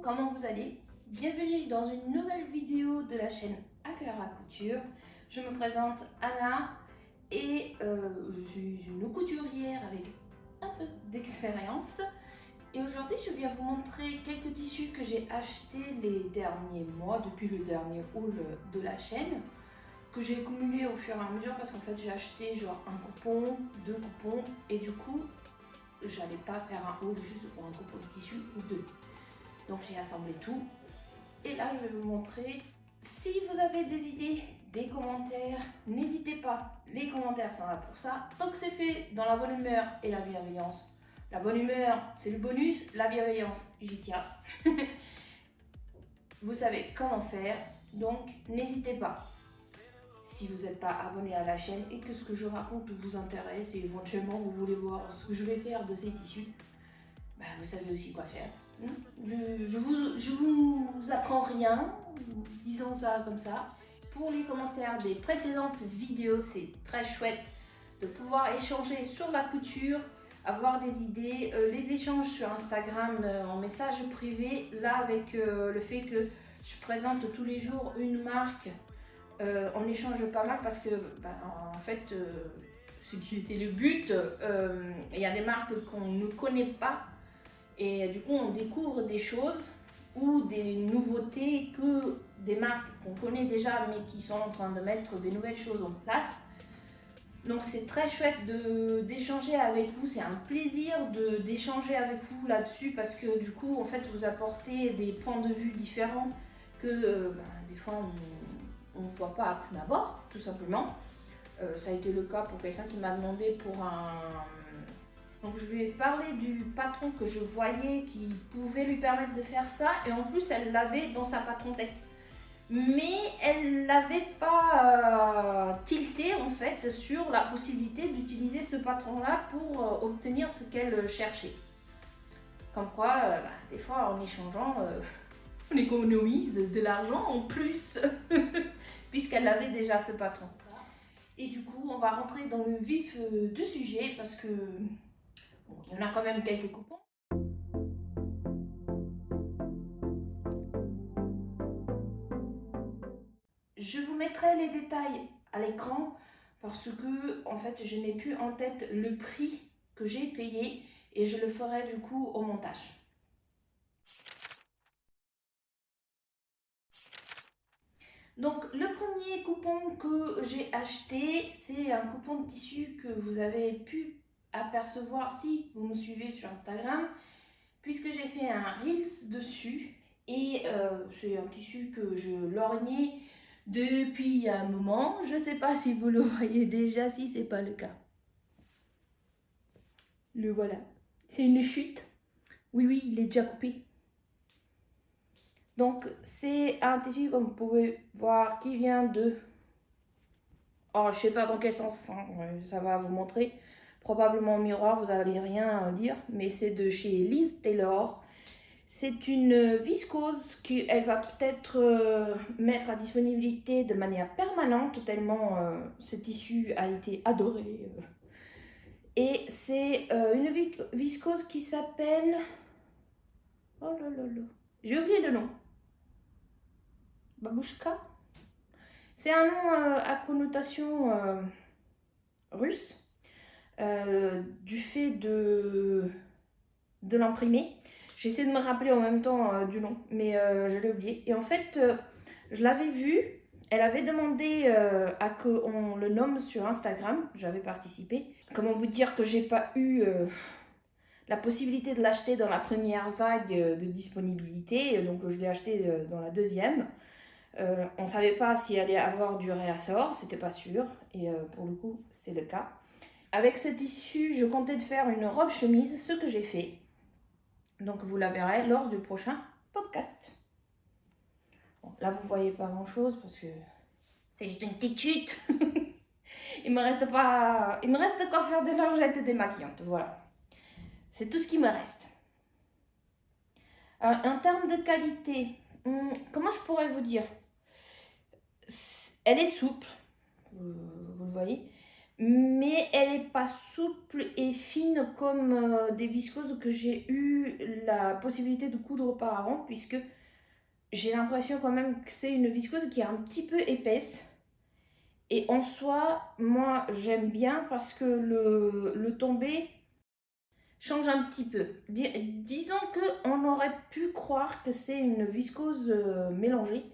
comment vous allez? Bienvenue dans une nouvelle vidéo de la chaîne À cœur à couture. Je me présente Anna et je suis une couturière avec un peu d'expérience. Et aujourd'hui, je viens vous montrer quelques tissus que j'ai achetés les derniers mois, depuis le dernier haul de la chaîne, que j'ai cumulé au fur et à mesure parce qu'en fait, j'ai acheté genre un coupon, deux coupons, et du coup, j'allais pas faire un haul juste pour un coupon de tissu ou deux. Donc j'ai assemblé tout et là je vais vous montrer. Si vous avez des idées, des commentaires, n'hésitez pas, les commentaires sont là pour ça. Tant que c'est fait dans la bonne humeur et la bienveillance. La bonne humeur c'est le bonus, la bienveillance j'y tiens. Vous savez comment faire, donc n'hésitez pas. Si vous n'êtes pas abonné à la chaîne et que ce que je raconte vous intéresse et éventuellement vous voulez voir ce que je vais faire de ces tissus, bah, vous savez aussi quoi faire. Je vous apprends rien, disons ça comme ça. Pour les commentaires des précédentes vidéos, c'est très chouette de pouvoir échanger sur la couture, avoir des idées, les échanges sur Instagram en message privé, là avec le fait que je présente tous les jours une marque, on échange pas mal parce que en fait ce qui était le but, il y a des marques qu'on ne connaît pas. Et du coup, on découvre des choses ou des nouveautés que des marques qu'on connaît déjà, mais qui sont en train de mettre des nouvelles choses en place. Donc c'est très chouette d'échanger avec vous, c'est un plaisir d'échanger avec vous là-dessus parce que du coup, en fait, vous apportez des points de vue différents que des fois on ne voit pas à prime abord, tout simplement. Ça a été le cas pour quelqu'un qui m'a demandé pour un... Donc je lui ai parlé du patron que je voyais qui pouvait lui permettre de faire ça et en plus elle l'avait dans sa patron tech. Mais elle n'avait pas tilté en fait sur la possibilité d'utiliser ce patron là pour obtenir ce qu'elle cherchait. Comme quoi, des fois en échangeant, on économise de l'argent en plus puisqu'elle avait déjà ce patron. Et du coup on va rentrer dans le vif du sujet parce que bon, il y en a quand même quelques coupons. Je vous mettrai les détails à l'écran parce que en fait je n'ai plus en tête le prix que j'ai payé et je le ferai du coup au montage. Donc le premier coupon que j'ai acheté, c'est un coupon de tissu que vous avez pu apercevoir si vous me suivez sur Instagram, puisque j'ai fait un Reels dessus et c'est un tissu que je lorgnais depuis un moment. Je ne sais pas si vous le voyez déjà, si ce n'est pas le cas. Le voilà. C'est une chute. Oui, oui, il est déjà coupé. Donc, c'est un tissu, comme vous pouvez voir, qui vient de... Oh, je sais pas dans quel sens, hein, ça va vous montrer. Probablement au miroir, vous n'allez rien lire, mais c'est de chez Liz Taylor. C'est une viscose qu'elle va peut-être mettre à disponibilité de manière permanente, tellement ce tissu a été adoré. Et c'est une viscose qui s'appelle... Oh là là là, j'ai oublié le nom. Babouchka. C'est un nom à connotation russe, du fait de l'imprimer. J'essaie de me rappeler en même temps du nom, mais je l'ai oublié. Et en fait, je l'avais vue, elle avait demandé à qu'on le nomme sur Instagram, j'avais participé. Comment vous dire que j'ai pas eu la possibilité de l'acheter dans la première vague de disponibilité, donc je l'ai acheté dans la deuxième. On ne savait pas s'il allait avoir du réassort, c'était pas sûr, et pour le coup, c'est le cas. Avec ce tissu, je comptais de faire une robe chemise, ce que j'ai fait. Donc vous la verrez lors du prochain podcast. Bon, là, vous voyez pas grand chose parce que c'est juste une petite chute. Il me reste quoi faire des lingettes et des maquillantes, voilà. C'est tout ce qui me reste. Alors, en termes de qualité, comment je pourrais vous dire? Elle est souple, vous le voyez, mais elle n'est pas souple et fine comme des viscoses que j'ai eu la possibilité de coudre auparavant, puisque j'ai l'impression quand même que c'est une viscose qui est un petit peu épaisse. Et en soi, moi j'aime bien parce que le tombé change un petit peu. Disons qu'on aurait pu croire que c'est une viscose mélangée,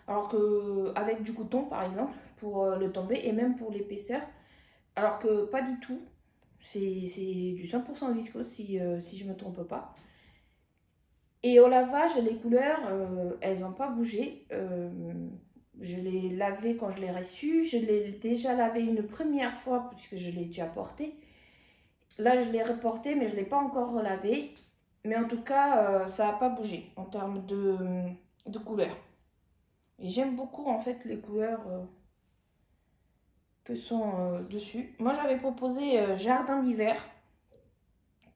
alors que avec du coton par exemple pour le tombé et même pour l'épaisseur, alors que pas du tout. C'est du 100% viscose si je ne me trompe pas. Et au lavage, les couleurs, elles n'ont pas bougé. Je l'ai lavé quand je l'ai reçu. Je l'ai déjà lavé une première fois puisque je l'ai déjà porté. Là, je l'ai reporté, mais je ne l'ai pas encore relavé. Mais en tout cas, ça n'a pas bougé en termes de couleurs. Et j'aime beaucoup en fait les couleurs que sont dessus. Moi, j'avais proposé jardin d'hiver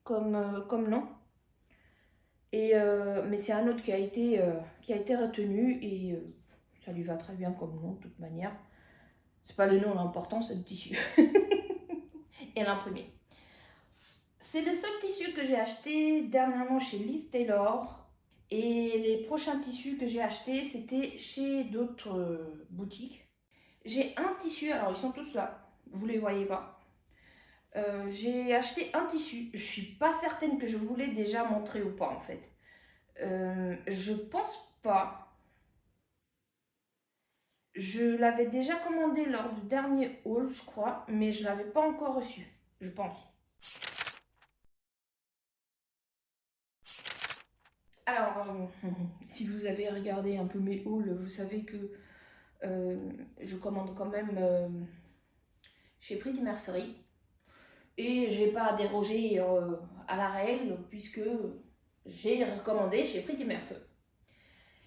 comme nom. Mais c'est un autre qui a été retenu et ça lui va très bien comme nom de toute manière. C'est pas le nom l'important, c'est le tissu et l'imprimé. C'est le seul tissu que j'ai acheté dernièrement chez Liz Taylor. Et les prochains tissus que j'ai achetés, c'était chez d'autres boutiques. J'ai un tissu, alors ils sont tous là, vous les voyez pas. J'ai acheté un tissu, je suis pas certaine que je vous l'ai déjà montré ou pas en fait. Je pense pas. Je l'avais déjà commandé lors du dernier haul, je crois, mais je l'avais pas encore reçu, je pense. Alors, si vous avez regardé un peu mes hauls, vous savez que je commande quand même chez Pretty Mercery. Et j'ai pas dérogé à la règle puisque j'ai recommandé chez Pretty Mercery.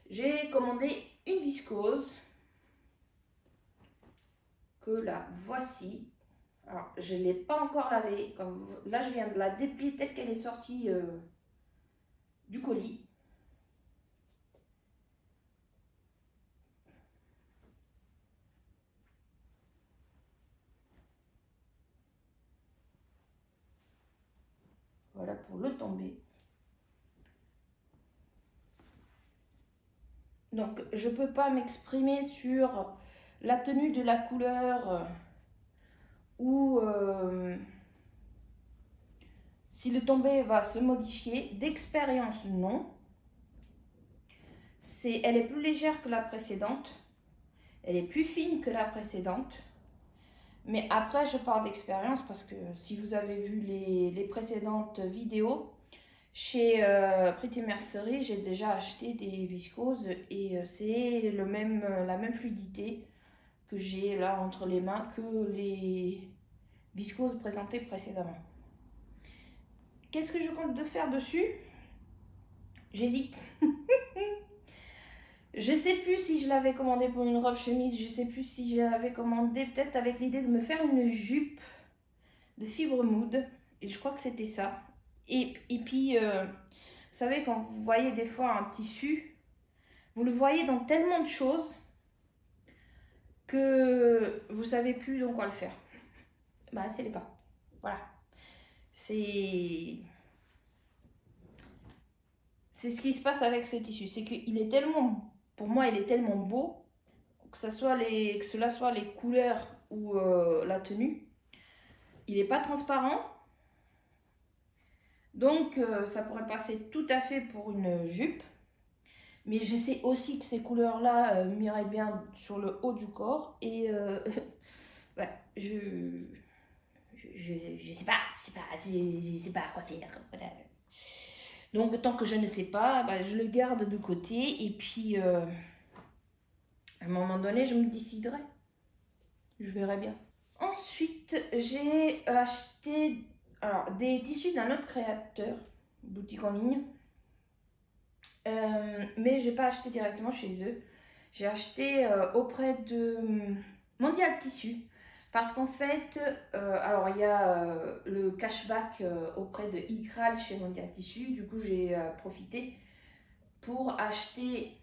J'ai commandé une viscose que la voici. Alors, je ne l'ai pas encore lavée. Là, je viens de la déplier telle qu'elle est sortie du colis. Voilà pour le tombé. Donc, je ne peux pas m'exprimer sur la tenue de la couleur ou si le tombé va se modifier. D'expérience, non. Elle est plus légère que la précédente. Elle est plus fine que la précédente. Mais après, je parle d'expérience parce que si vous avez vu les précédentes vidéos, chez Pretty Mercery, j'ai déjà acheté des viscoses et c'est la même fluidité que j'ai là entre les mains que les viscoses présentées précédemment. Qu'est-ce que je compte de faire dessus? J'hésite. Je sais plus si je l'avais commandé pour une robe chemise, je sais plus si je l'avais commandé peut-être avec l'idée de me faire une jupe de fibre mood. Et je crois que c'était ça. Et puis, vous savez, quand vous voyez des fois un tissu, vous le voyez dans tellement de choses que vous savez plus dans quoi le faire. Bah, c'est le cas. Voilà. C'est ce qui se passe avec ce tissu. C'est qu'il est tellement, pour moi, il est tellement beau, que cela soit les couleurs ou la tenue. Il n'est pas transparent. Donc, ça pourrait passer tout à fait pour une jupe. Mais je sais aussi que ces couleurs-là m'iraient bien sur le haut du corps. Et ouais, je sais pas, je sais pas quoi faire. Voilà. Donc, tant que je ne sais pas, bah, je le garde de côté. Et puis, à un moment donné, je me déciderai. Je verrai bien. Ensuite, j'ai acheté des tissus d'un autre créateur, boutique en ligne. Mais je n'ai pas acheté directement chez eux. J'ai acheté auprès de Mondial Tissu. Parce qu'en fait, alors il y a le cashback auprès de Ikral chez Mondial Tissu. Du coup, j'ai profité pour acheter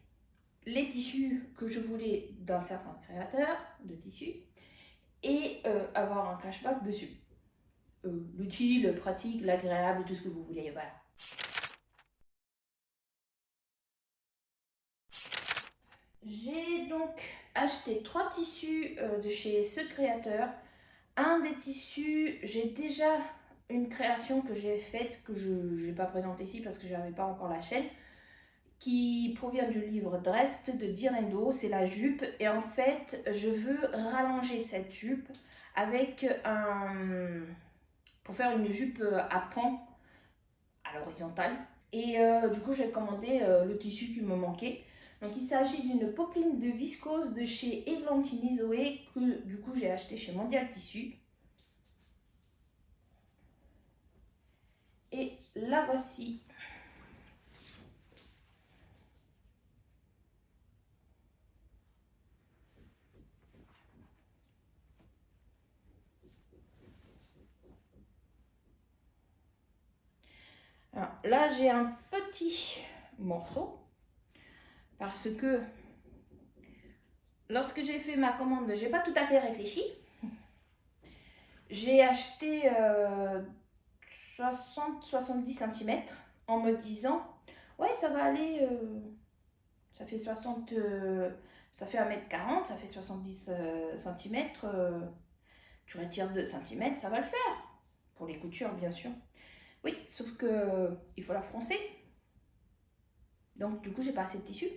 les tissus que je voulais d'un certain créateur de tissus. et avoir un cashback dessus. L'utile, pratique, l'agréable, tout ce que vous voulez, voilà. J'ai donc acheté 3 tissus de chez Ce Créateur. Un des tissus, j'ai déjà une création que j'ai faite, que je n'ai pas présentée ici parce que je n'avais pas encore la chaîne, qui provient du livre Drest de Direndo, c'est la jupe. Et en fait, je veux rallonger cette jupe avec pour faire une jupe à pan à l'horizontale. Et du coup, j'ai commandé le tissu qui me manquait. Donc, il s'agit d'une popeline de viscose de chez Églantine Isoé que du coup, j'ai acheté chez Mondial Tissu. Et la voici. Alors, là, j'ai un petit morceau parce que lorsque j'ai fait ma commande, j'ai pas tout à fait réfléchi. J'ai acheté 60-70 cm en me disant ouais, ça va aller, ça fait 60, ça fait 1m40, ça fait 70 cm, tu retires 2 cm, ça va le faire. Pour les coutures, bien sûr. Oui, sauf que il faut la froncer. Donc, du coup, j'ai pas assez de tissu.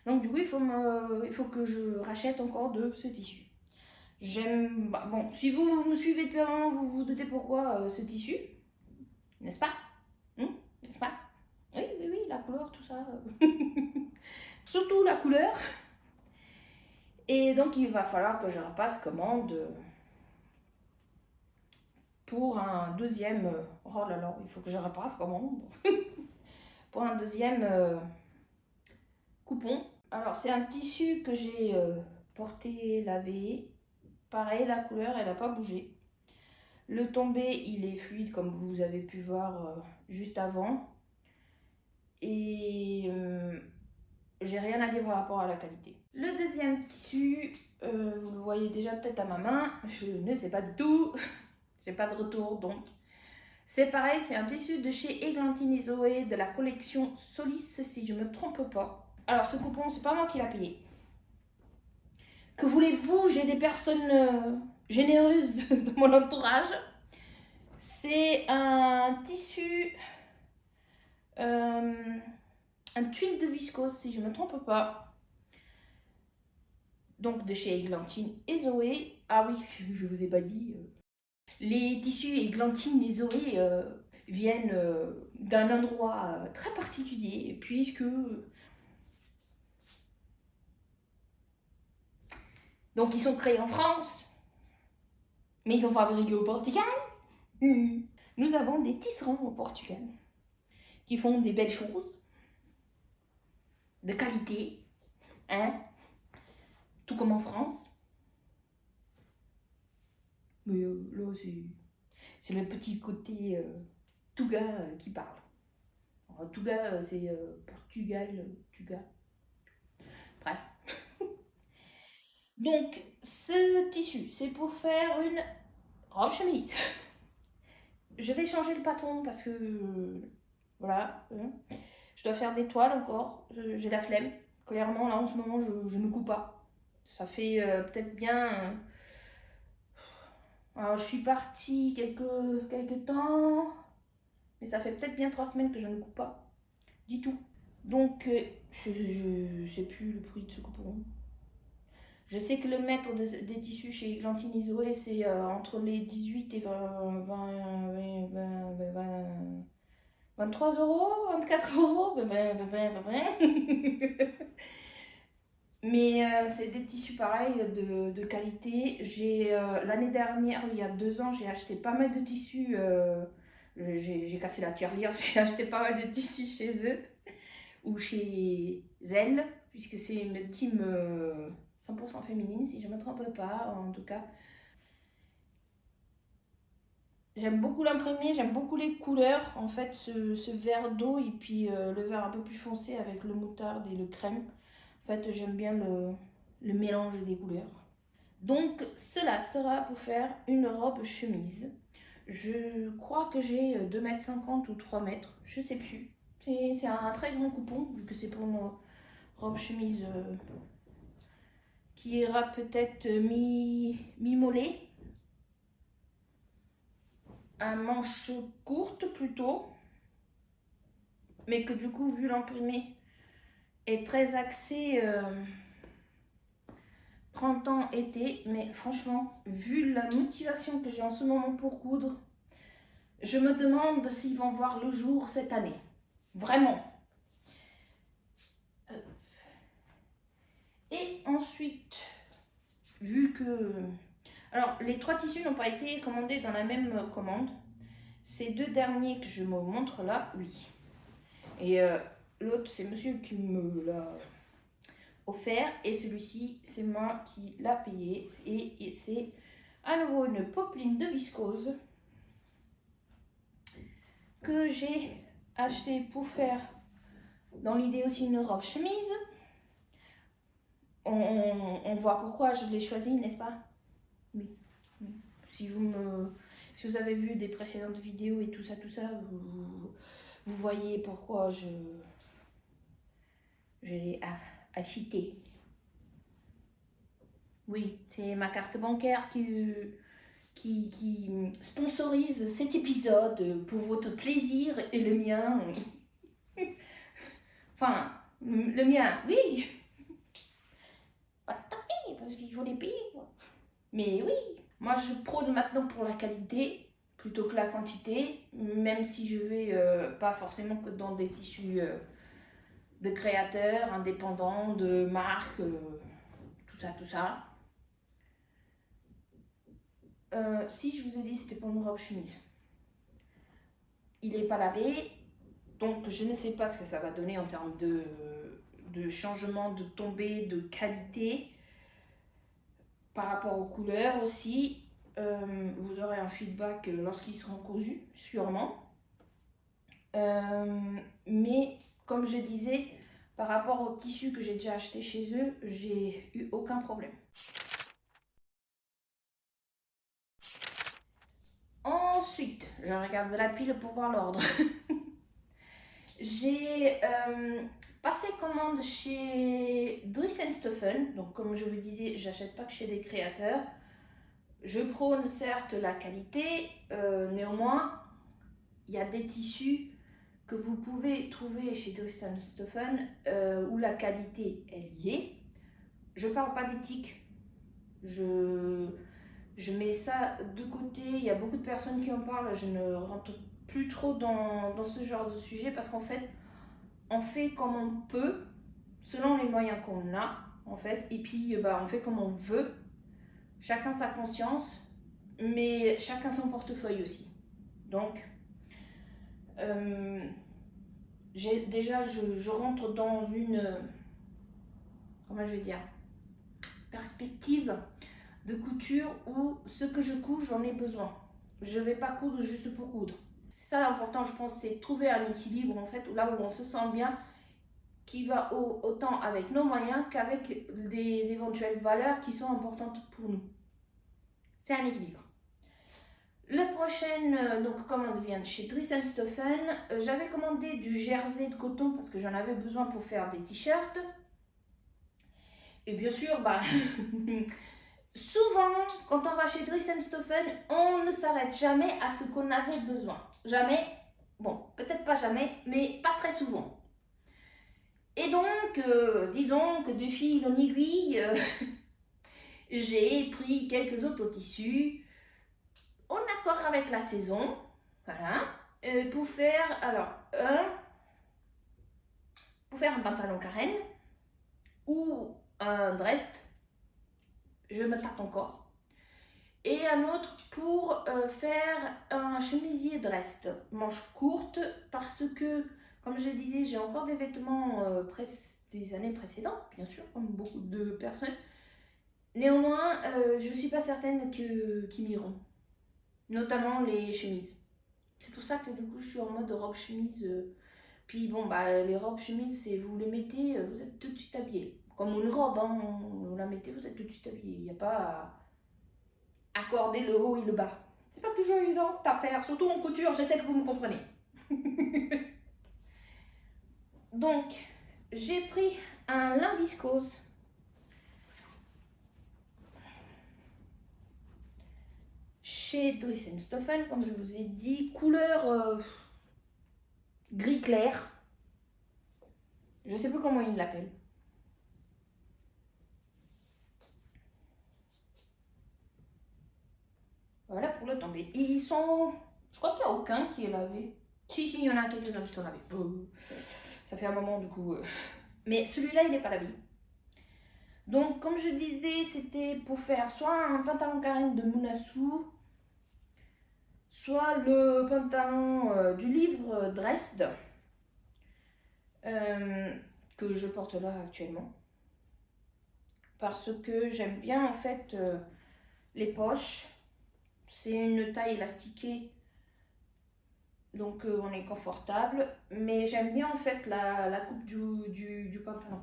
Donc, du coup, il faut que je rachète encore de ce tissu. J'aime. Bah, bon, si vous me suivez depuis un moment, vous vous doutez pourquoi ce tissu, n'est-ce pas? N'est-ce pas? Oui, oui, oui, la couleur, tout ça. Surtout la couleur. Et donc, il va falloir que je repasse commande pour un deuxième. Oh là là, il faut que je repasse commande. Pour un deuxième coupon. Alors, c'est un tissu que j'ai porté, lavé. Pareil, la couleur, elle n'a pas bougé. Le tombé, il est fluide comme vous avez pu voir juste avant. Et j'ai rien à dire par rapport à la qualité. Le deuxième tissu, vous le voyez déjà peut-être à ma main. Je ne sais pas du tout. J'ai pas de retour donc. C'est pareil, c'est un tissu de chez Églantine Isoé de la collection Solis, si je ne me trompe pas. Alors ce coupon, c'est pas moi qui l'a payé. Que voulez-vous? J'ai des personnes généreuses de mon entourage. C'est un tissu, un tuile de viscose, si je ne me trompe pas. Donc de chez Églantine et Zoé. Ah oui, je vous ai pas dit. Les tissus Églantine et Zoé viennent d'un endroit très particulier, puisque donc ils sont créés en France, mais ils sont fabriqués au Portugal. Nous avons des tisserands au Portugal qui font des belles choses, de qualité, hein, tout comme en France. Mais là, c'est le petit côté Touga qui parle. Alors, Touga, c'est Portugal, Tuga. Bref. Donc, ce tissu, c'est pour faire une robe chemise. Je vais changer le patron parce que, voilà, je dois faire des toiles encore. J'ai la flemme. Clairement, là, en ce moment, je ne coupe pas. Ça fait peut-être bien... alors, je suis partie quelques temps, mais ça fait peut-être bien 3 semaines que je ne coupe pas du tout. Donc, je sais plus le prix de ce coupon. Je sais que le mètre des tissus chez Églantine Isoé, c'est entre les 18 et 23 euros, 24 euros. Mais c'est des tissus pareils de qualité. L'année dernière, il y a 2 ans, j'ai acheté pas mal de tissus. J'ai cassé la tirelire, j'ai acheté pas mal de tissus chez eux ou chez elles, puisque c'est une team 100% féminine, si je ne me trompe pas, en tout cas. J'aime beaucoup l'imprimé, j'aime beaucoup les couleurs. En fait, ce vert d'eau et puis le vert un peu plus foncé avec le moutarde et le crème. En fait, j'aime bien le mélange des couleurs. Donc cela sera pour faire une robe chemise. Je crois que j'ai 2,50 m ou 3 mètres, je sais plus. C'est un très grand coupon, vu que c'est pour une robe chemise qui ira peut-être mi-mollet. À manche courte plutôt. Mais que du coup, vu l'imprimé, est très axé printemps-été. Mais franchement, vu la motivation que j'ai en ce moment pour coudre, je me demande s'ils vont voir le jour cette année. Vraiment. Et ensuite, vu que... Alors, les 3 tissus n'ont pas été commandés dans la même commande. Ces 2 derniers que je me montre là, oui. Et l'autre, c'est monsieur qui me l'a offert. Et celui-ci, c'est moi qui l'a payé. Et c'est à nouveau une popeline de viscose que j'ai acheté pour faire, dans l'idée aussi, une robe chemise. On voit pourquoi je l'ai choisi, n'est-ce pas? Oui. Si vous avez vu des précédentes vidéos et tout ça, vous voyez pourquoi je l'ai acheté. Oui, c'est ma carte bancaire qui sponsorise cet épisode pour votre plaisir et le mien. Enfin, le mien, oui. Pas tout à fait, parce qu'il faut les payer, quoi. Mais oui, moi je prône maintenant pour la qualité plutôt que la quantité, même si je vais pas forcément que dans des tissus de créateurs, indépendants, de marques, tout ça. Si je vous ai dit c'était pour une robe chemise, il n'est pas lavé, donc je ne sais pas ce que ça va donner en termes de changement de tombée, de qualité par rapport aux couleurs aussi. Vous aurez un feedback lorsqu'ils seront cousus, sûrement. Mais comme je disais, par rapport au tissu que j'ai déjà acheté chez eux, j'ai eu aucun problème. Ensuite, je regarde la pile pour voir l'ordre. J'ai passé commande chez Dries & Stephen. Donc comme je vous disais, j'achète pas que chez des créateurs. Je prône certes la qualité, néanmoins, il y a des tissus que vous pouvez trouver chez Dries & Stephen où la qualité elle y est. Je parle pas d'éthique. Je mets ça de côté. Il y a beaucoup de personnes qui en parlent. Je ne rentre plus trop dans ce genre de sujet parce qu'en fait, on fait comme on peut, selon les moyens qu'on a, en fait. Et puis, on fait comme on veut. Chacun sa conscience, mais chacun son portefeuille aussi. Donc, je rentre dans une, comment je vais dire, perspective de couture où ce que je couds, j'en ai besoin. Je vais pas coudre juste pour coudre. C'est ça l'important, je pense, c'est trouver un équilibre, en fait, là où on se sent bien, qui va autant avec nos moyens qu'avec des éventuelles valeurs qui sont importantes pour nous. C'est un équilibre. La prochaine commande vient de chez Dries & Stephen. J'avais commandé du jersey de coton parce que j'en avais besoin pour faire des t-shirts. Et bien sûr, souvent, quand on va chez Dries & Stephen, on ne s'arrête jamais à ce qu'on avait besoin. Jamais, bon, peut-être pas jamais, mais pas très souvent. Et donc, disons que de fil en aiguille, j'ai pris quelques autres tissus en accord avec la saison, voilà, pour faire un pantalon carène ou un dress, je me tâte encore, et un autre pour faire un chemisier dress, manche courte, parce que, comme je disais, j'ai encore des vêtements des années précédentes, bien sûr, comme beaucoup de personnes. Néanmoins, je ne suis pas certaine qu'ils m'iront, notamment les chemises. C'est pour ça que du coup, je suis en mode robe chemise. Puis bon, les robes chemises, c'est vous les mettez, vous êtes tout de suite habillés. comme une robe, hein. Vous la mettez, vous êtes tout de suite habillé. Il n'y a pas à accorder le haut et le bas. C'est pas toujours évident cette affaire, surtout en couture, je sais que vous me comprenez. Donc, j'ai pris un lin viscose. Chez Dries & Stoffen, comme je vous ai dit, couleur gris clair. Je ne sais plus comment il l'appelle. Voilà pour le tomber. Ils sont... Je crois qu'il n'y a aucun qui est lavé. Si, il y en a quelques-uns qui sont lavés. Ça fait un moment du coup. Mais celui-là, il n'est pas lavé. Donc, comme je disais, c'était pour faire soit un pantalon carène de Mounassou, soit le pantalon du livre Dresde, que je porte là actuellement. Parce que j'aime bien en fait les poches. C'est une taille élastiquée, donc on est confortable. Mais j'aime bien en fait la coupe du pantalon.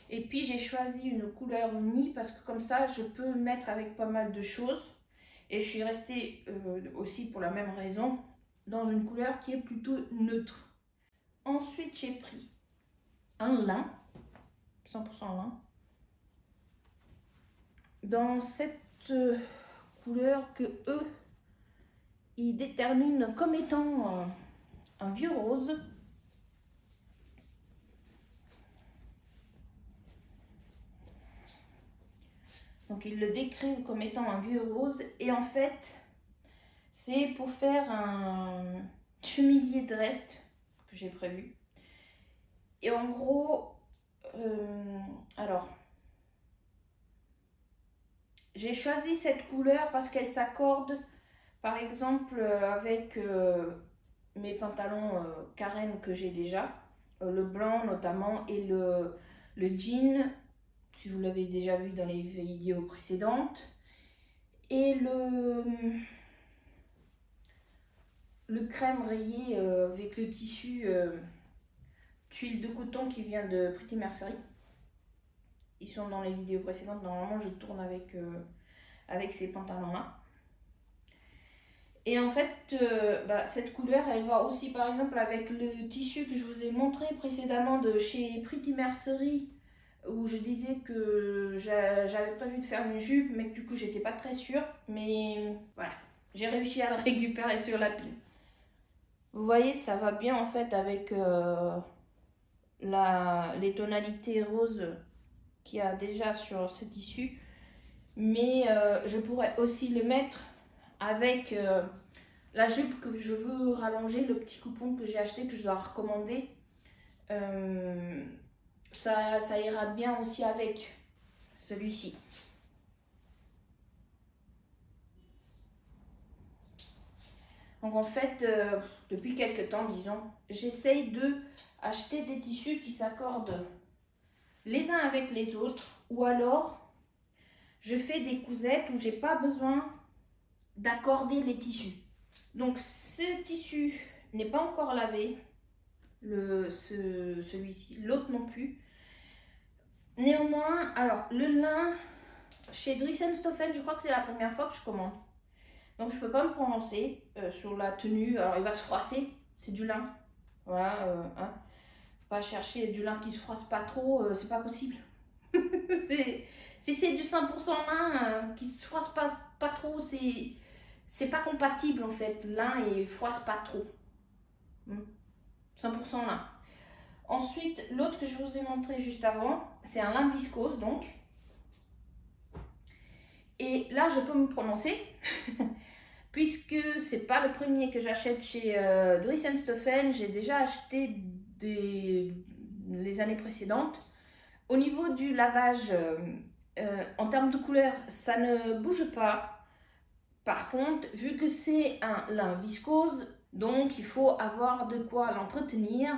Et puis j'ai choisi une couleur unie parce que comme ça je peux mettre avec pas mal de choses. Et je suis restée aussi pour la même raison dans une couleur qui est plutôt neutre. Ensuite j'ai pris un lin, 100% lin, dans cette couleur que eux ils déterminent comme étant un vieux rose. Donc ils le décrivent comme étant un vieux rose et en fait c'est pour faire un chemisier Dresde que j'ai prévu. Et en gros, alors j'ai choisi cette couleur parce qu'elle s'accorde par exemple avec mes pantalons carène que j'ai déjà, le blanc notamment et le jean, si vous l'avez déjà vu dans les vidéos précédentes, et le crème rayé avec le tissu tuile de coton qui vient de Pretty Mercery. Ils sont dans les vidéos précédentes. Normalement je tourne avec ces pantalons là. Et en fait cette couleur elle va aussi par exemple avec le tissu que je vous ai montré précédemment de chez Pretty Mercery, où je disais que j'avais prévu de faire une jupe mais que du coup j'étais pas très sûre, mais voilà, j'ai réussi à le récupérer sur la pile. Vous voyez, ça va bien en fait avec les tonalités roses qu'il y a déjà sur ce tissu, mais je pourrais aussi le mettre avec la jupe que je veux rallonger, le petit coupon que j'ai acheté, que je dois recommander. Ça ira bien aussi avec celui-ci. Donc en fait, depuis quelques temps, disons, j'essaye de acheter des tissus qui s'accordent les uns avec les autres, ou alors je fais des cousettes où j'ai pas besoin d'accorder les tissus. Donc ce tissu n'est pas encore lavé, celui-ci, l'autre non plus. Néanmoins, alors le lin chez Dries & Stoffen, je crois que c'est la première fois que je commande. Donc je peux pas me prononcer sur la tenue. Alors il va se froisser, c'est du lin. Voilà, hein. Faut pas chercher du lin qui se froisse pas trop, c'est pas possible. Si c'est du 100% lin qui se froisse pas trop, c'est pas compatible en fait. Lin et froisse pas trop. 100% lin. Ensuite, l'autre que je vous ai montré juste avant, c'est un lin viscose donc. Et là, je peux me prononcer, puisque c'est pas le premier que j'achète chez Dries & Stoffen. J'ai déjà acheté les années précédentes. Au niveau du lavage, en termes de couleur, ça ne bouge pas. Par contre, vu que c'est un lin viscose, donc il faut avoir de quoi l'entretenir.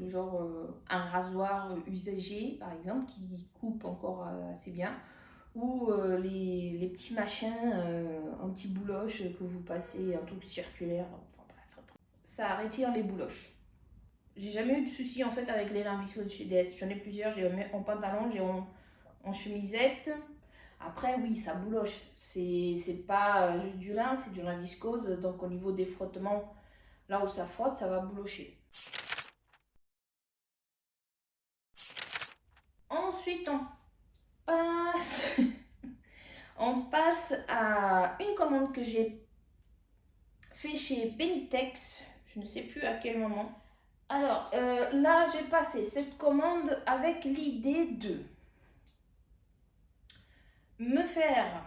Genre un rasoir usagé par exemple qui coupe encore assez bien, ou les petits machins anti-bouloches que vous passez, un truc circulaire, enfin bref, ça retire les bouloches. j'ai jamais eu de soucis en fait avec les lins viscoses chez DS. J'en ai plusieurs, j'ai en pantalon, j'ai en chemisette. Après, oui, ça bouloche. C'est pas juste du lin, c'est du lin viscose. Donc, au niveau des frottements, là où ça frotte, ça va boulocher. Ensuite, passe, on passe à une commande que j'ai fait chez Benitex. Je ne sais plus à quel moment. Alors, là, j'ai passé cette commande avec l'idée de me faire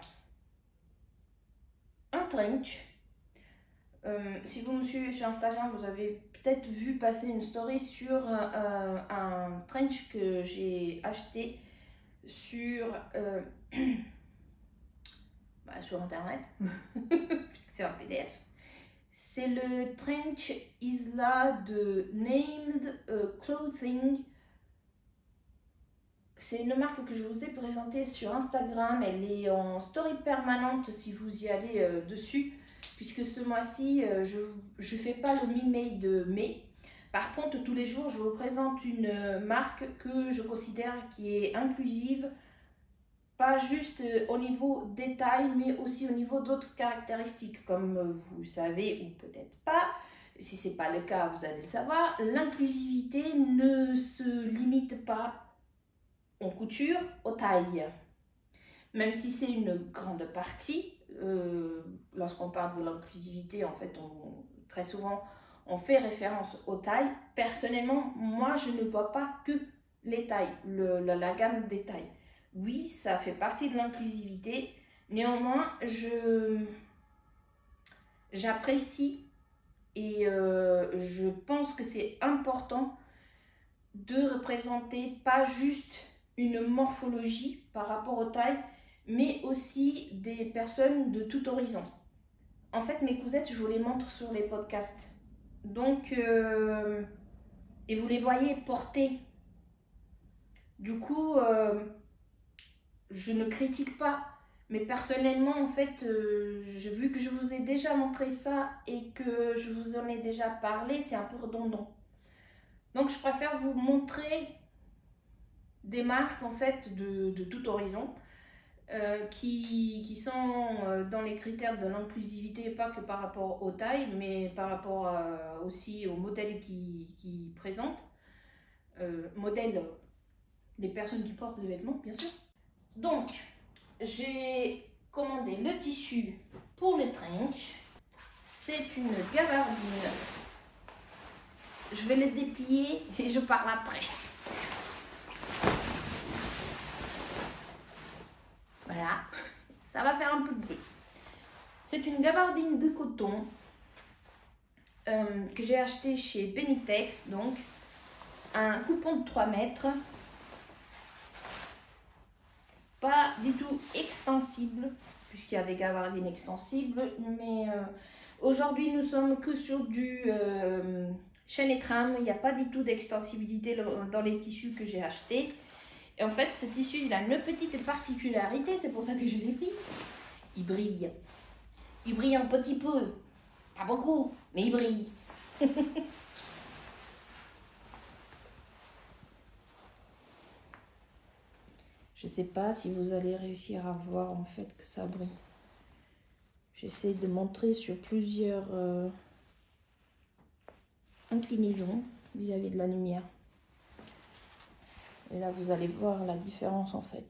un trench. Si vous me suivez sur Instagram, vous avez peut-être vu passer une story sur un trench que j'ai acheté sur, sur internet, puisque c'est un PDF. C'est le trench Isla de Named Clothing. C'est une marque que je vous ai présentée sur Instagram. Elle est en story permanente si vous y allez dessus. Puisque ce mois-ci, je ne fais pas le mi-mai de mai. Par contre, tous les jours, je vous présente une marque que je considère qui est inclusive. Pas juste au niveau détail, mais aussi au niveau d'autres caractéristiques. Comme vous savez, ou peut-être pas, si ce n'est pas le cas, vous allez le savoir, l'inclusivité ne se limite pas en couture aux tailles. Même si c'est une grande partie, lorsqu'on parle de l'inclusivité, en fait, très souvent, on fait référence aux tailles. Personnellement, moi, je ne vois pas que les tailles, la gamme des tailles. Oui, ça fait partie de l'inclusivité. Néanmoins, j'apprécie et je pense que c'est important de représenter pas juste une morphologie par rapport aux tailles, mais aussi des personnes de tout horizon. En fait, mes cousettes, je vous les montre sur les podcasts. Donc, et vous les voyez porter. Du coup, je ne critique pas. Mais personnellement, en fait, vu que je vous ai déjà montré ça et que je vous en ai déjà parlé, c'est un peu redondant. Donc, je préfère vous montrer des marques, en fait, de tout horizon. Qui sont dans les critères de l'inclusivité, pas que par rapport aux tailles, mais par rapport aussi aux modèles qui présentent. Modèles des personnes qui portent les vêtements, bien sûr. Donc, j'ai commandé le tissu pour le trench. C'est une gabardine. Je vais le déplier et je parle après. Voilà, ça va faire un peu de bruit. C'est une gabardine de coton que j'ai acheté chez Benitex, donc un coupon de 3 mètres, pas du tout extensible, puisqu'il y a des gabardines extensibles, mais aujourd'hui nous sommes que sur du chaîne et trame, il n'y a pas du tout d'extensibilité dans les tissus que j'ai achetés. Et en fait, ce tissu, il a une petite particularité, c'est pour ça que je l'ai pris. Il brille. Il brille un petit peu. Pas beaucoup, mais il brille. Je sais pas si vous allez réussir à voir en fait que ça brille. J'essaie de montrer sur plusieurs inclinaisons vis-à-vis de la lumière. Et là, vous allez voir la différence en fait.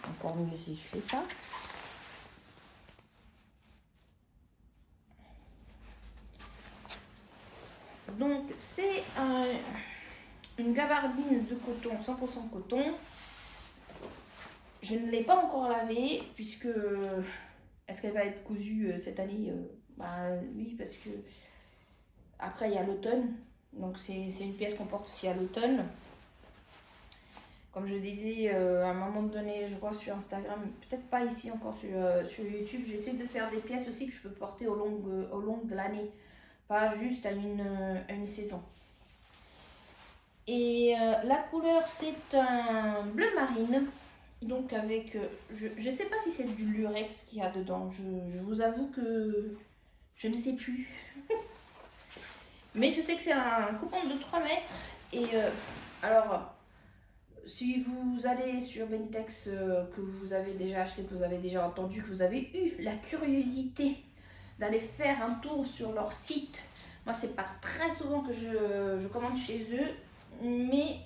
Encore mieux si je fais ça. Donc, c'est une gabardine de coton, 100% coton. Je ne l'ai pas encore lavée, puisque... Est-ce qu'elle va être cousue cette année? Oui, parce que... Après, il y a l'automne. Donc, c'est une pièce qu'on porte aussi à l'automne. Comme je disais à un moment donné, je crois sur Instagram, peut-être pas ici encore sur YouTube, j'essaie de faire des pièces aussi que je peux porter au long de l'année. Pas juste à une saison. Et la couleur, c'est un bleu marine. Donc avec, je sais pas si c'est du lurex qu'il y a dedans. Je vous avoue que Je ne sais plus. Mais je sais que c'est un coupon de 3 mètres. Et alors, si vous allez sur Benitex, que vous avez déjà acheté, que vous avez déjà entendu, que vous avez eu la curiosité d'aller faire un tour sur leur site. Moi, c'est pas très souvent que je commande chez eux, mais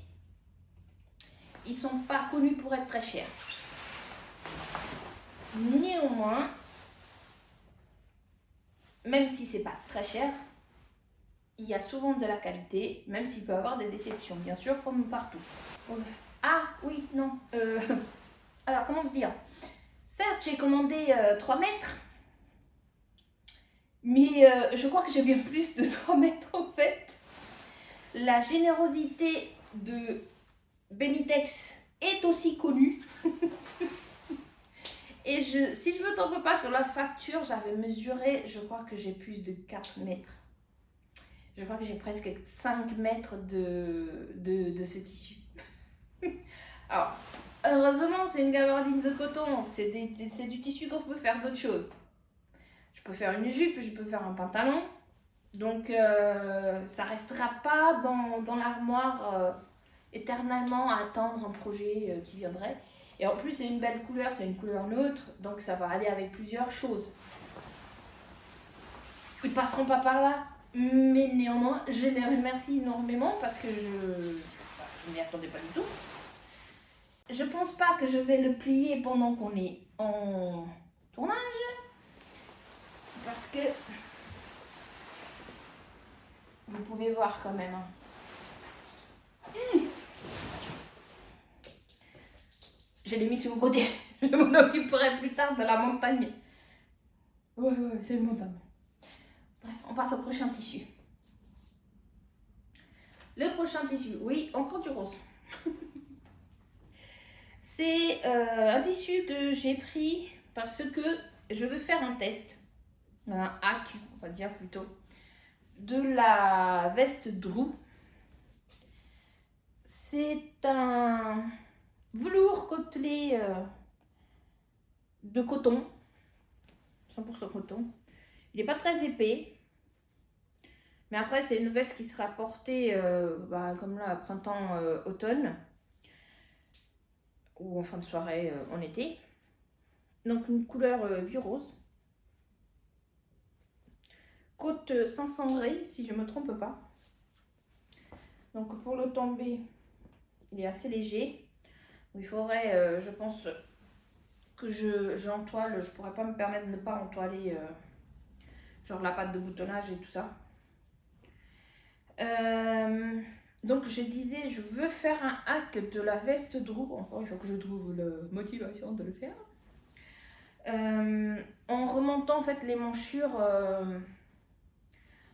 ils sont pas connus pour être très chers. Néanmoins, même si c'est pas très cher, il y a souvent de la qualité, même s'il peut y avoir des déceptions, bien sûr, comme partout. Ah oui, non. Alors, comment vous dire? Certes, j'ai commandé 3 mètres, mais je crois que j'ai bien plus de 3 mètres en fait. La générosité de Benitex est aussi connue. Et si je ne me trompe pas sur la facture, j'avais mesuré, je crois que j'ai plus de 4 mètres. Je crois que j'ai presque 5 mètres de ce tissu. Alors, heureusement, c'est une gabardine de coton. C'est du tissu qu'on peut faire d'autres choses. Je peux faire une jupe, je peux faire un pantalon. Donc, ça restera pas dans l'armoire éternellement à attendre un projet qui viendrait. Et en plus, c'est une belle couleur, c'est une couleur neutre. Donc, ça va aller avec plusieurs choses. Ils passeront pas par là. Mais néanmoins, je les remercie énormément parce que je m'y attendais pas du tout. Je pense pas que je vais le plier pendant qu'on est en tournage. Parce que vous pouvez voir quand même. Je l'ai mis sur le côté. Je m'en occuperai plus tard de la montagne. Ouais, c'est une montagne. Bref, on passe au prochain tissu. Le prochain tissu, oui, encore du rose. C'est un tissu que j'ai pris parce que je veux faire un test, un hack, on va dire plutôt, de la veste Drew. C'est un velours côtelé de coton, 100% coton. Il n'est pas très épais. Mais après, c'est une veste qui sera portée comme là, printemps-automne. Ou en fin de soirée en été. Donc une couleur vieux rose. Côte 500 gris, si je ne me trompe pas. Donc pour le tomber, il est assez léger. Il faudrait, je pense, que j'entoile. Je ne pourrais pas me permettre de ne pas entoiler genre la patte de boutonnage et tout ça. Donc je disais, je veux faire un hack de la veste Drew. Encore, il faut que je trouve la motivation de le faire. En remontant en fait les manchures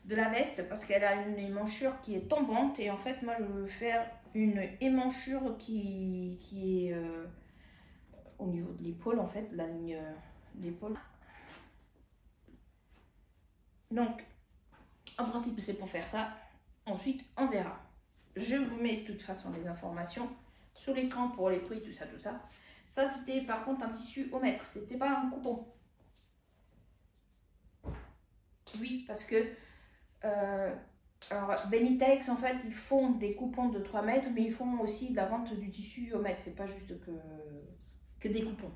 de la veste, parce qu'elle a une émanchure qui est tombante, et en fait moi je veux faire une émanchure qui est au niveau de l'épaule, en fait, la ligne d'épaule. Donc en principe c'est pour faire ça. Ensuite on verra. Je vous mets de toute façon les informations sur l'écran pour les prix, tout ça, tout ça. Ça, c'était par contre un tissu au mètre, c'était pas un coupon. Oui, parce que alors, Benitex, en fait, ils font des coupons de 3 mètres, mais ils font aussi de la vente du tissu au mètre. C'est pas juste que des coupons.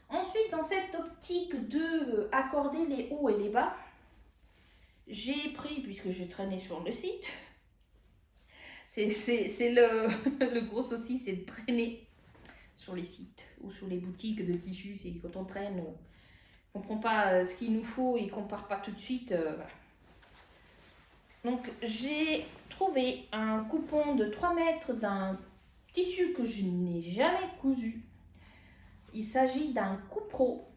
Ensuite, dans cette optique de accorder les hauts et les bas, j'ai pris, puisque j'ai traîné sur le site, c'est le gros souci, c'est de traîner sur les sites ou sur les boutiques de tissus. C'est quand on traîne, on ne comprend pas ce qu'il nous faut et qu'on ne part pas tout de suite. Voilà. Donc j'ai trouvé un coupon de 3 mètres d'un tissu que je n'ai jamais cousu. Il s'agit d'un Coupro.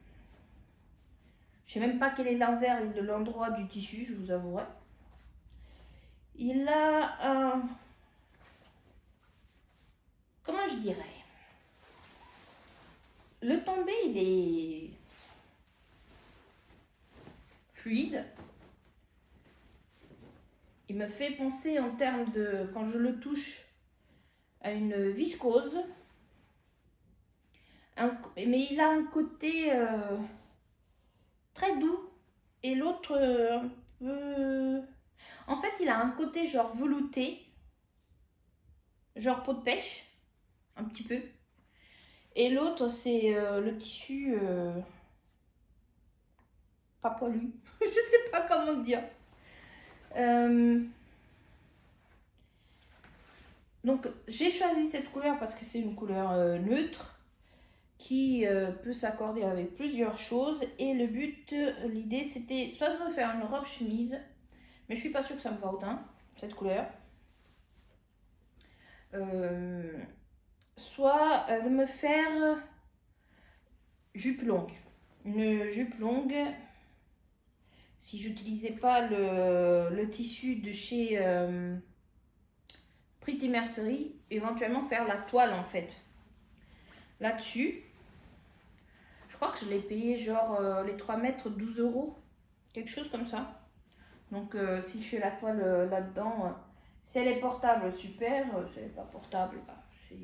Je ne sais même pas quel est l'envers et l'endroit du tissu, je vous avouerai. Il a un... Comment je dirais? Le tombé, il est fluide. Il me fait penser en termes de, quand je le touche, à une viscose. Mais il a un côté très doux. Et l'autre, un peu... En fait, il a un côté genre velouté. Genre peau de pêche. Un petit peu. Et l'autre, c'est le tissu pas poilu. Je sais pas comment dire. Donc, j'ai choisi cette couleur parce que c'est une couleur neutre qui peut s'accorder avec plusieurs choses. Et le but, l'idée, c'était soit de me faire une robe chemise, mais je suis pas sûre que ça me va autant, cette couleur. Soit de me faire jupe longue. Une jupe longue, si j'utilisais pas le tissu de chez Pretty Mercerie, éventuellement faire la toile en fait. Là-dessus, je crois que je l'ai payé genre les 3 mètres 12 €, quelque chose comme ça. Donc si je fais la toile là-dedans, si elle est portable, super. Si elle n'est pas portable, bah, c'est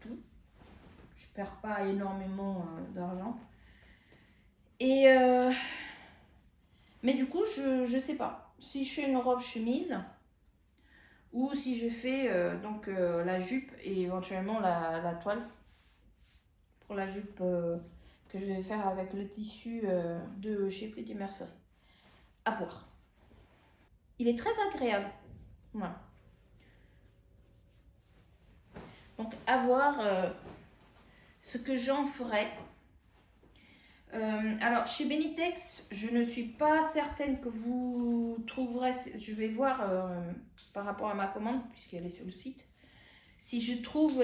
tout. Je perds pas énormément d'argent. Et mais du coup, je sais pas. Si je fais une robe chemise ou si je fais donc la jupe et éventuellement la toile pour la jupe que je vais faire avec le tissu de chez Pretty Mercerie. À voir. Il est très agréable. Voilà. Donc à voir ce que j'en ferai. Alors chez Benitex, je ne suis pas certaine que vous trouverez, je vais voir par rapport à ma commande puisqu'elle est sur le site, si je trouve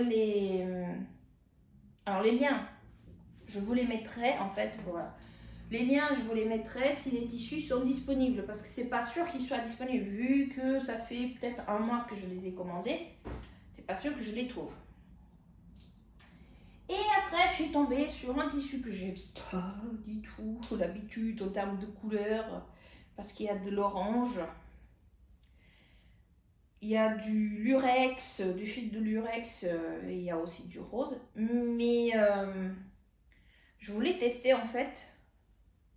alors les liens, je vous les mettrai en fait, voilà. Les liens, je vous les mettrai si les tissus sont disponibles parce que c'est pas sûr qu'ils soient disponibles vu que ça fait peut-être un mois que je les ai commandés, c'est pas sûr que je les trouve. Et après, je suis tombée sur un tissu que j'ai pas du tout l'habitude en termes de couleur, parce qu'il y a de l'orange, il y a du lurex, du fil de lurex, et il y a aussi du rose. Mais je voulais tester en fait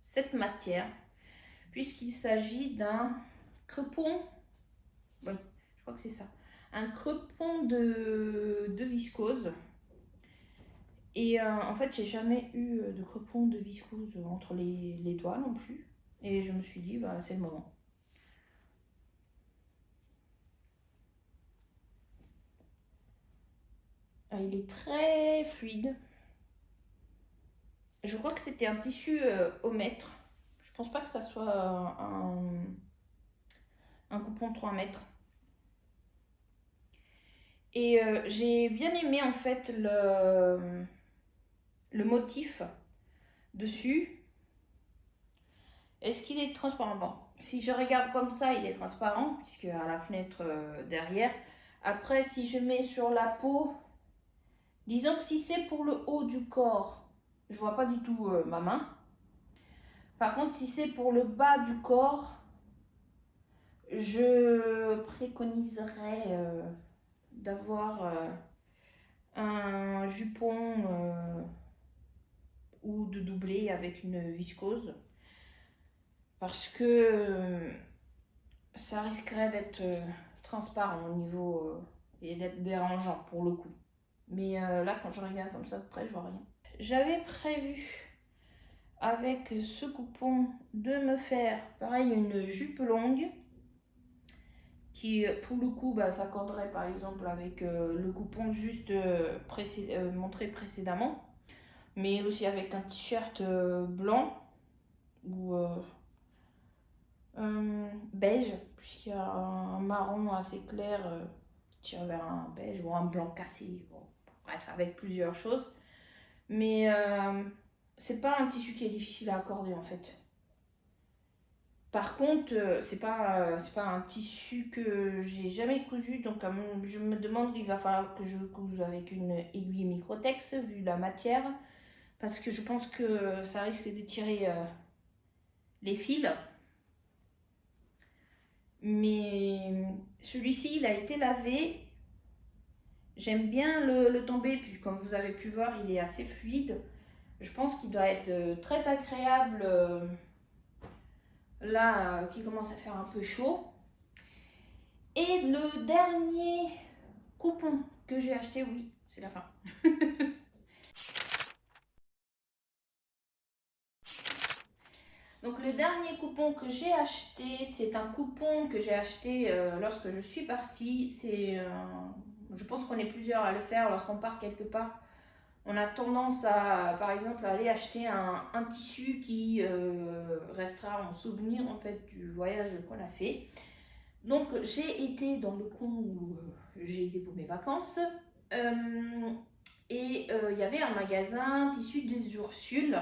cette matière, puisqu'il s'agit d'un crepon, oui, je crois que c'est ça, un crepon de viscose. Et en fait, j'ai jamais eu de crepon de viscose entre les doigts non plus. Et je me suis dit, bah, c'est le moment. Il est très fluide. Je crois que c'était un tissu au mètre. Je pense pas que ça soit un coupon de 3 mètres. Et j'ai bien aimé en fait le motif dessus. Est-ce qu'il est transparent? Bon, si je regarde comme ça, il est transparent, puisque à la fenêtre derrière. Après, si je mets sur la peau, disons que si c'est pour le haut du corps, je vois pas du tout ma main. Par contre, si c'est pour le bas du corps, je préconiserais d'avoir un jupon ou de doubler avec une viscose. Parce que ça risquerait d'être transparent au niveau et d'être dérangeant pour le coup. Mais là, quand je regarde comme ça de près, je vois rien. J'avais prévu avec ce coupon de me faire pareil une jupe longue qui pour le coup s'accorderait par exemple avec le coupon juste montré précédemment, mais aussi avec un t-shirt blanc ou beige, puisqu'il y a un marron assez clair qui tire vers un beige ou un blanc cassé. Bon, bref, avec plusieurs choses. Mais c'est pas un tissu qui est difficile à accorder en fait. Par contre, c'est pas un tissu que j'ai jamais cousu, donc je me demande, il va falloir que je couse avec une aiguille Microtex vu la matière, parce que je pense que ça risque d'étirer les fils. Mais celui-ci, il a été lavé. J'aime bien le tomber, puis comme vous avez pu voir, il est assez fluide. Je pense qu'il doit être très agréable là qu'il commence à faire un peu chaud. Et le dernier coupon que j'ai acheté, oui, c'est la fin. Donc le dernier coupon que j'ai acheté, c'est un coupon que j'ai acheté lorsque je suis partie. Je pense qu'on est plusieurs à le faire lorsqu'on part quelque part. On a tendance à, par exemple, aller acheter un tissu qui restera en souvenir en fait du voyage qu'on a fait. Donc j'ai été dans le coin où j'ai été pour mes vacances et il y avait un magasin tissu des Ursules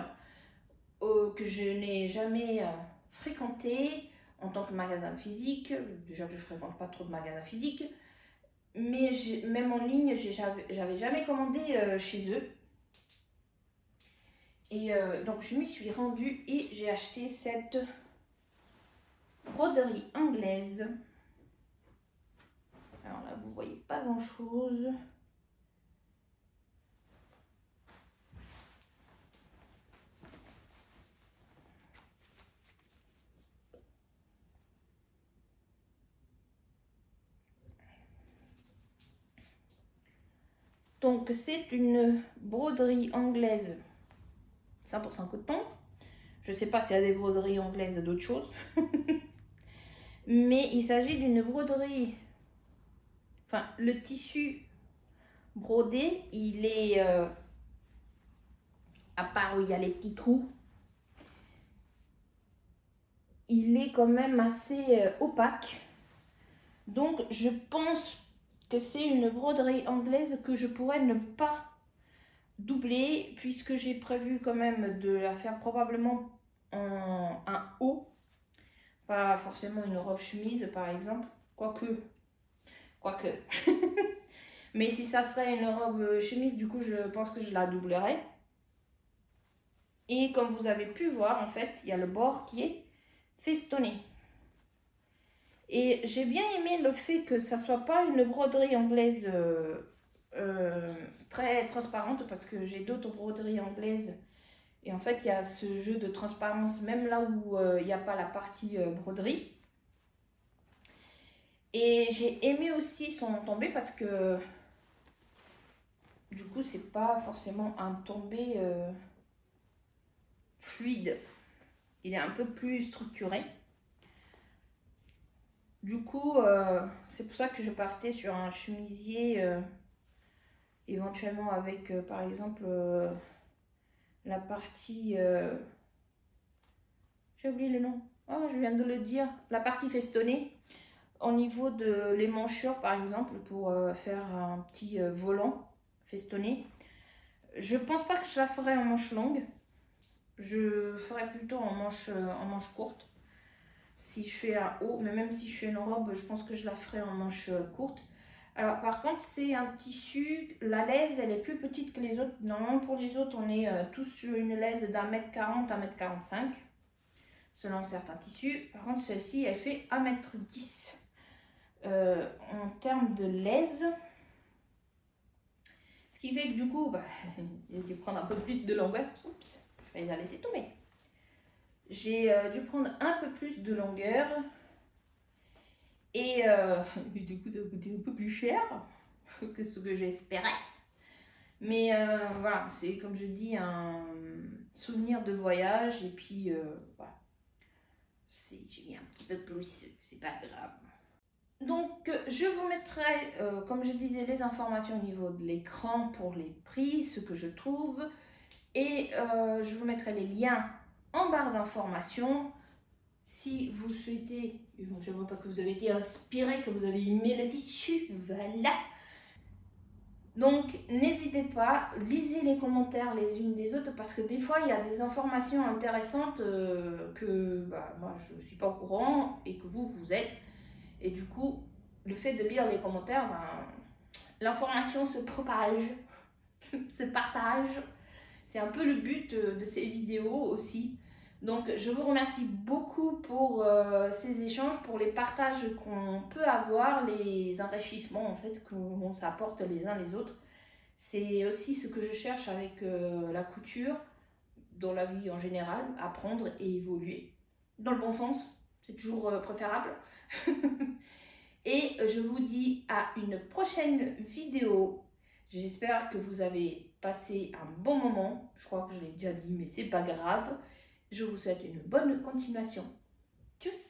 que je n'ai jamais fréquenté en tant que magasin physique. Déjà que je ne fréquente pas trop de magasins physiques, mais même en ligne, j'avais jamais commandé chez eux. Et donc je m'y suis rendue et j'ai acheté cette broderie anglaise. Alors là, vous voyez pas grand chose. Donc c'est une broderie anglaise 100% coton. Je ne sais pas s'il y a des broderies anglaises d'autres choses. Mais il s'agit d'une broderie. Enfin, le tissu brodé, il est, à part où il y a les petits trous, il est quand même assez opaque. Donc je pense que c'est une broderie anglaise que je pourrais ne pas doubler, puisque j'ai prévu quand même de la faire probablement en un haut. Pas forcément une robe chemise par exemple, quoique. Mais si ça serait une robe chemise, du coup je pense que je la doublerai. Et comme vous avez pu voir, en fait, il y a le bord qui est festonné. Et j'ai bien aimé le fait que ça soit pas une broderie anglaise très transparente, parce que j'ai d'autres broderies anglaises. Et en fait, il y a ce jeu de transparence, même là où il n'y a pas la partie broderie. Et j'ai aimé aussi son tombé parce que du coup, c'est pas forcément un tombé fluide. Il est un peu plus structuré. Du coup, c'est pour ça que je partais sur un chemisier éventuellement avec par exemple la partie... j'ai oublié le nom. Oh, je viens de le dire. La partie festonnée au niveau de les manchures par exemple pour faire un petit volant festonné. Je pense pas que je la ferai en manche longue. Je ferai plutôt en manche courte. Si je fais un haut, mais même si je fais une robe, je pense que je la ferai en manche courte. Alors par contre, c'est un tissu, la laise, elle est plus petite que les autres. Normalement pour les autres, on est tous sur une laise d'1m40, 1m45, selon certains tissus. Par contre, celle-ci, elle fait 1m10 en termes de laise. Ce qui fait que du coup, j'ai dû prendre un peu plus de longueur. Oups, je vais la laisser tomber. J'ai dû prendre un peu plus de longueur. Et du coup, ça a coûté un peu plus cher que ce que j'espérais. Mais voilà, c'est comme je dis, un souvenir de voyage. Et puis voilà, j'ai mis un petit peu plus, c'est pas grave. Donc je vous mettrai, comme je disais, les informations au niveau de l'écran pour les prix, ce que je trouve. Et je vous mettrai les liens en barre d'informations. Si vous souhaitez, éventuellement parce que vous avez été inspiré, que vous avez aimé le tissu, voilà. Donc n'hésitez pas, lisez les commentaires les unes des autres, parce que des fois il y a des informations intéressantes que moi je ne suis pas au courant et que vous êtes. Et du coup, le fait de lire les commentaires, l'information se propage, se partage. C'est un peu le but de ces vidéos aussi. Donc je vous remercie beaucoup pour ces échanges, pour les partages qu'on peut avoir, les enrichissements en fait qu'on s'apporte les uns les autres. C'est aussi ce que je cherche avec la couture, dans la vie en général, apprendre et évoluer. Dans le bon sens, c'est toujours préférable. Et je vous dis à une prochaine vidéo. J'espère que vous avez passé un bon moment. Je crois que je l'ai déjà dit, mais c'est pas grave. Je vous souhaite une bonne continuation. Tchuss!